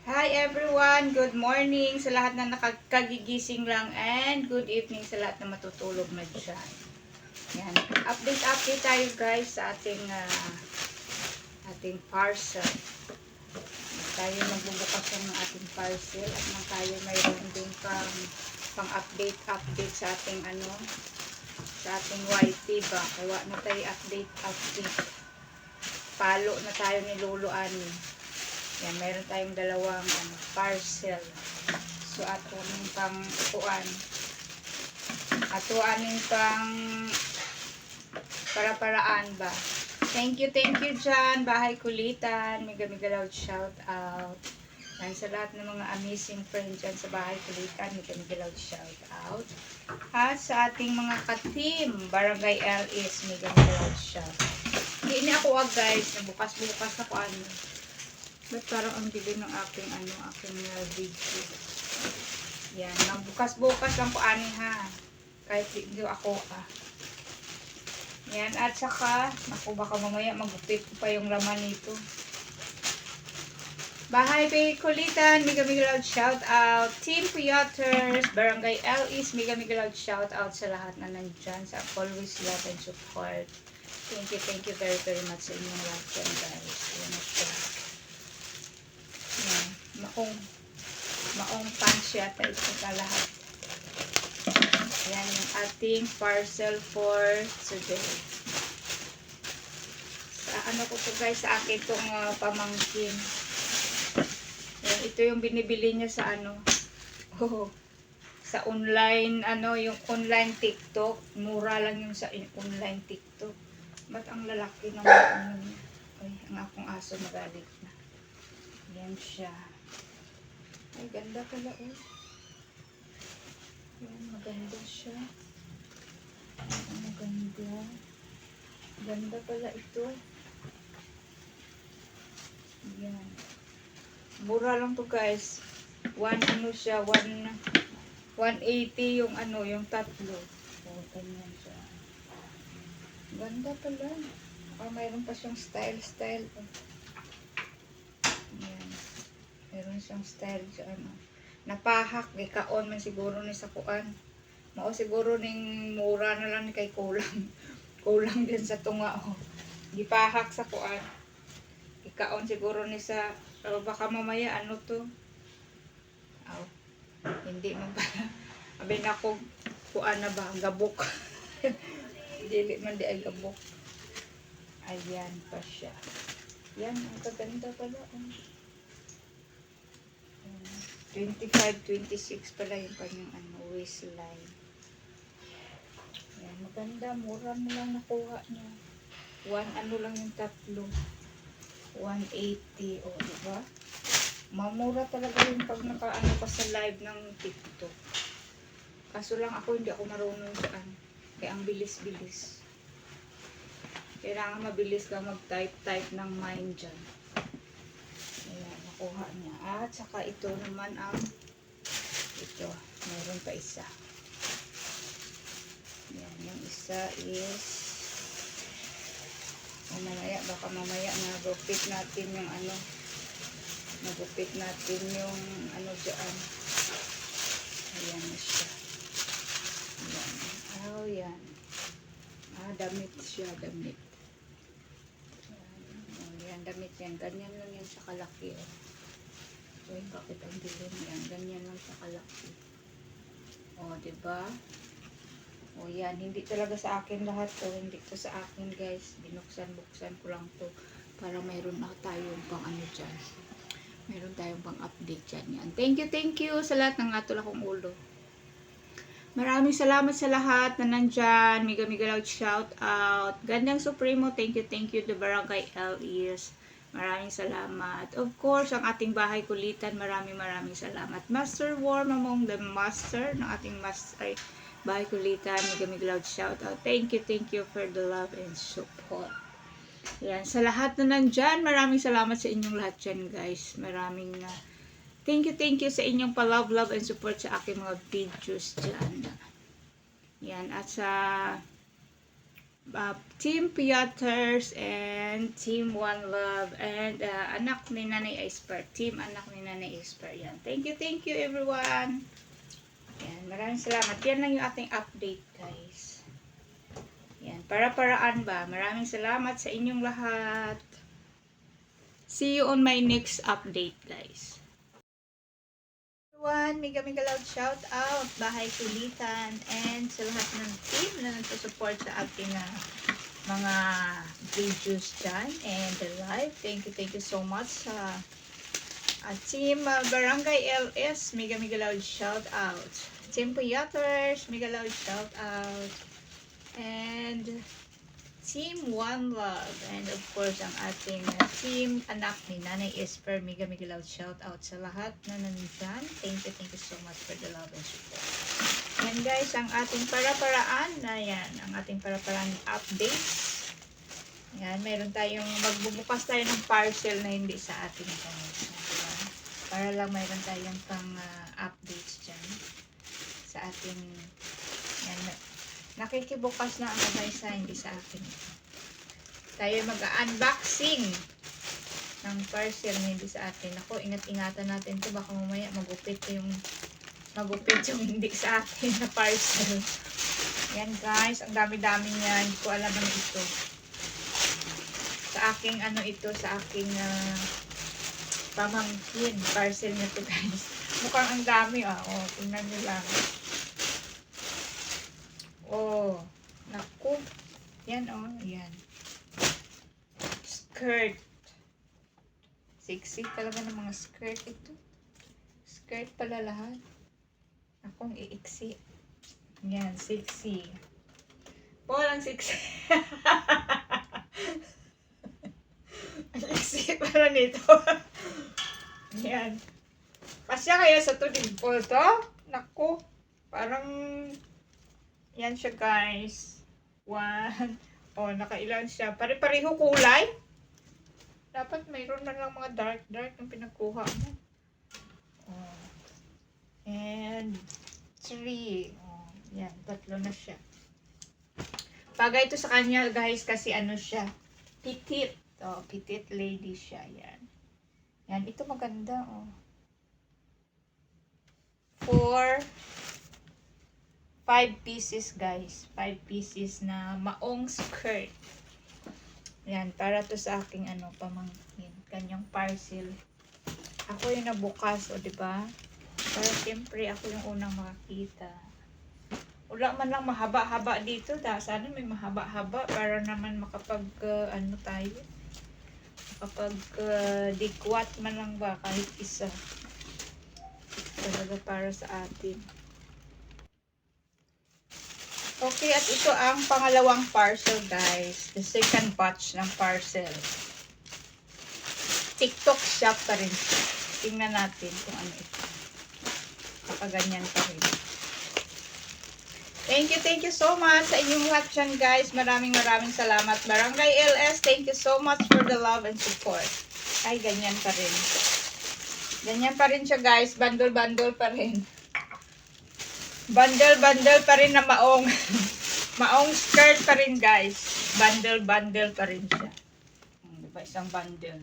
Hi everyone! Good morning sa lahat na nakakagigising lang and good evening sa lahat na matutulog na dyan. Yan. Update tayo guys sa ating parcel. Tayo magbubukas lang ng ating parcel at tayo mayroon din pang-update sa ating sa ating YT ba. Kaya na tayo update. Palo na tayo ni Lolo Ani. Yan, meron tayong dalawang parcel. So, atuanin pang upuan. Atuanin pang para-paraan ba. Thank you dyan. Bahay Kulitan. Mega loud shout out. Yan, sa lahat ng mga amazing friends dyan sa Bahay Kulitan. Mega loud shout out. At sa ating mga ka-team, Barangay LS. Mega loud shout out. Hindi ako guys. Bukas-bukas ako Ba't parang ang dilim ng aking video. Yan, bukas-bukas lang po ha. Kahit hindi ako Yan, at saka, naku baka mamaya magupit ko pa yung laman nito. Bahay Kulitan, mega loud shout out. Team Creators, Barangay LS, mega loud shout out sa lahat na nandyan. Sa always love and support. Thank you very much sa inyong lahat yan guys. Yan na siya. Yan. Maong punch yata ito sa lahat. Yan yung ating parcel for today. Sa ko po guys, sa akin itong pamangkin. Yan, ito yung binibili niya sa sa online, yung online TikTok. Mura lang yung sa online TikTok. Ba't ang lalaki ng niya? Ay, ang akong aso magalit na. Yan siya. Ay, ganda pala Yan, maganda siya. Maganda. Ganda pala ito. Yan. Mura lang to guys. 180 yung yung tatlo. Ganyan siya. Ganda pala. Mayroon pa siyang style. Yan. Meron siyang style sa napahak, gikaon man siguro ni sa kuan. Mao siguro ning mura na lang kay kulang. Kulang din sa tunga Gipahak sa kuan. Gikaon siguro ni sa baka mamaya to. Hindi man pala. Abi na ko kuan na ba gabok. Dili man di ay gabok. Ayan pa siya. Yan, ang kaganda pala. 25-26 pala yung kanyang waistline. Yan, maganda. Mura mo lang nakuha niya. Lang yung tatlo. 180. Diba? Mamura talaga yung pag nakaano ka sa live ng TikTok. Kaso lang hindi ako marunong saan. Kaya ang bilis-bilis. Kailangan mabilis ka mag-type ng mind dyan. Ayan, nakuha niya. At saka ito naman ito. Meron pa isa. Ayan, yung isa is baka mamaya nagupit natin yung nagupit natin yung dyan. Ayan na siya. Ayan. Yan. Damit siya, damit. Yan, damit yan. Ganyan lang yan sa kalaki. Uy, bakit ang dilim yan? Ganyan lang sa kalaki. Diba? Yan. Hindi talaga sa akin lahat to. Hindi to sa akin, guys. Binuksan-buksan ko lang to. Para mayroon na tayong pang dyan. Mayroon tayong pang update dyan. Yan. Thank you sa lahat ng atol akong ulo. Maraming salamat sa lahat na nandyan. Mega loud shout out. Gandang Supremo, thank you the Barangay LS. Maraming salamat. Of course, ang ating Bahay Kulitan, maraming salamat. Master Warm among the master ng ating Bahay Kulitan. Mega loud shout out. Thank you for the love and support. Yan, sa lahat na nandyan, maraming salamat sa inyong lahat dyan, guys. Maraming thank you sa inyong love and support sa aking mga videos dyan. Yan, at sa Team Piotrs and Team One Love and anak ni Nanay Esper. Team anak ni Nanay Esper. Yan. Thank you everyone. Yan. Maraming salamat. Yan lang yung ating update guys. Yan. Para-paraan ba? Maraming salamat sa inyong lahat. See you on my next update guys. Everyone, mega loud shout out, Bahay Kulitan, and sa lahat ng team na nagsusupport sa ating mga videos dyan and the live. Thank you so much sa team Barangay LS, mega loud shout out. Team Puyaters, mega loud shout out. And Team One Love, and of course ang ating team anak ni Nanay Esper, mega loud shout out sa lahat na nandyan. Thank you so much for the love and support. And guys, ang ating para-paraan na yan, ang ating para-paraan updates. Yan, meron tayong magbubukas tayo ng parcel na hindi sa ating guys. Diba? Para lang mayroon tayong pang updates dyan sa ating yan. Nakikibukas na ako guys sa hindi sa akin. Tayo mag-unboxing ng parcel na hindi sa atin. Ako, ingat-ingatan natin to. Baka mamaya magupit yung hindi sa atin na parcel. Yan guys, ang dami-dami niyan. Hindi ko alam ano ito. Sa aking sa aking pamangkin. Parcel na to guys. Mukhang ang dami Oh, tingnan nyo lang. Oh, naku. Yan yan. Skirt. Sexy talaga ng mga skirt ito. Skirt pala lahat. Akong iiksi. Yan, sexy. Walang sexy. Ang iksi pala nito. Yan. Pasya kaya sa to dimple to? Naku. Parang yan siya guys. One. Oh, nakailan siya. Pare-pareho kulay. Dapat mayroon man lang mga dark yung pinagkuha mo. Oh. And 3. Oh, yan. 3 na siya. Bagay ito sa kanya guys kasi siya. Petite. Oh, petite lady siya. Yan. Yan. Ito maganda. Oh. 5 pieces guys. 5 pieces na maong skirt. Yan, para to sa aking pamangkin. Kanyang parcel. Ako yung nabukas, diba? Para siyempre ako yung unang makakita. Wala man lang mahaba-haba dito. Sana may mahaba-haba para naman makapag tayo. Makapag dikwat man lang ba kahit isa. Talaga para sa atin. Okay, at ito ang pangalawang parcel guys. The second batch ng parcel. TikTok shop pa rin siya. Tingnan natin kung ano ito. Nakaganyan pa rin. Thank you so much sa inyong lahat dyan guys. Maraming salamat. Barangay LS, thank you so much for the love and support. Ay, ganyan pa rin. Ganyan pa rin siya guys. Bundle pa rin. Bundle pa rin na maong. Maong skirt pa rin guys. Bundle pa rin siya. Diba isang bundle.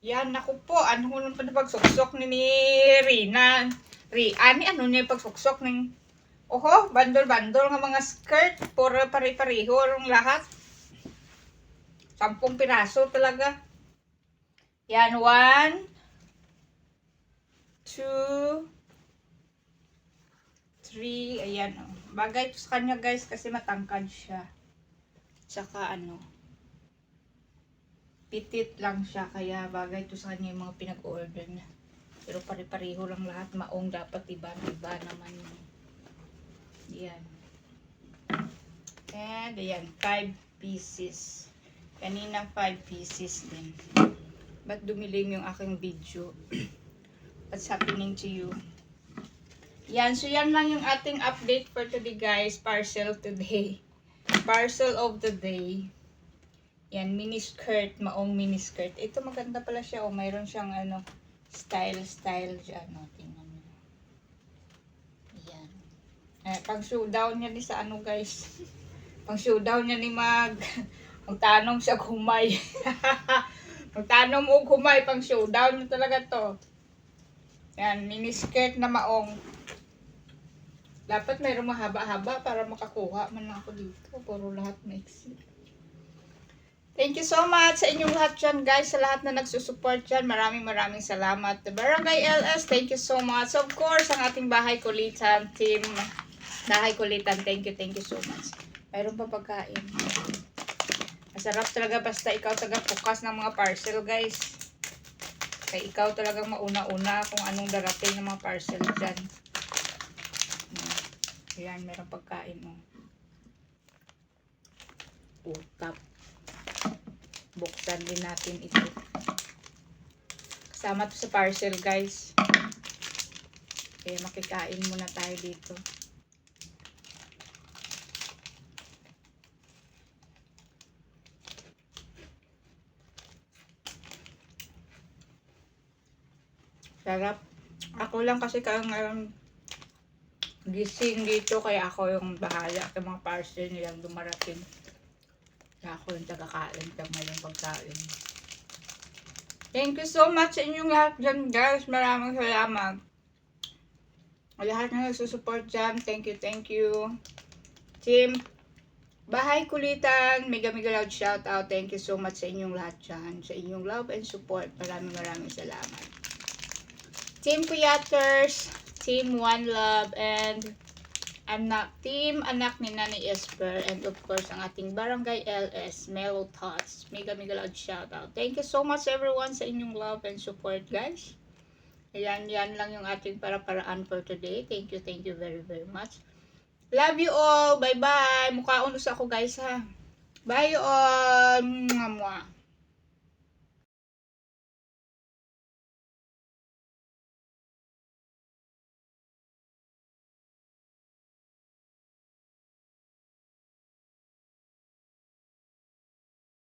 Yan, naku po. Ano ko lang pa na pagsuksok ni Rina. Ano niya pagsuksok ng oho, bundle nga mga skirt. Puro pare-pareho ang lahat. 10 piraso talaga. Yan, 1, 2, 3, ayan Bagay ito sa kanya guys kasi matangkad siya. Tsaka pitit lang siya kaya bagay ito sa kanya yung mga pinag-order niya. Pero pare-pareho lang lahat. Maong dapat iba naman yun. Yan. And ayan, 5 pieces. Kanina 5 pieces din. Ba't dumilim yung aking video? What's happening to you? Yan, so yan lang yung ating update for today guys. Parcel today. Parcel of the day. Yan, mini skirt. Maong mini skirt. Ito maganda pala siya. Mayroon siyang style dyan. Tingnan mo. Yan. Pag show down niya sa guys. Pang showdown niya ni magtanong siya humay. Magtanong mo humay, pang showdown niya talaga to. Yan, miniskirt na maong. Dapat mayroong mahaba-haba para makakuha man ako dito. Puro lahat maiksi. Thank you so much sa inyong lahat dyan, guys. Sa lahat na nagsusupport dyan. Maraming salamat. The Barangay LS, thank you so much. Of course, ang ating Bahay Kulitan team. Bahay Kulitan, thank you so much. Mayroon pa pagkain. Masarap talaga basta ikaw taga-focus ng mga parcel, guys. Kaya ikaw talagang mauna-una kung anong darating ng mga parcel dyan. Ayan, mayroong pagkain. Utap. Buksan din natin ito. Kasama to sa parcel, guys. Kaya makikain muna tayo dito. Sarap. Ako lang kasi ngayon gising dito, kaya ako yung bahala sa mga parcel nilang dumarating. Kaya ako yung tagakain sa ngayong pagkain. Thank you so much sa inyong lahat dyan, guys. Maraming salamat. Lahat na nagsusupport dyan. Thank you. Team Bahay Kulitan, mega loud shout out. Thank you so much sa inyong lahat dyan. Sa inyong love and support. Maraming salamat. Team Kuyaters, Team One Love, and Team Anak ni Nani Esper, and of course ang ating Barangay LS, Mellow Thoughts. Mega loud shout out. Thank you so much everyone sa inyong love and support, guys. Yan lang yung ating para-paraan for today. Thank you very much. Love you all. Bye-bye. Mukhaon sa ako, guys, ha. Bye you all. Mwah.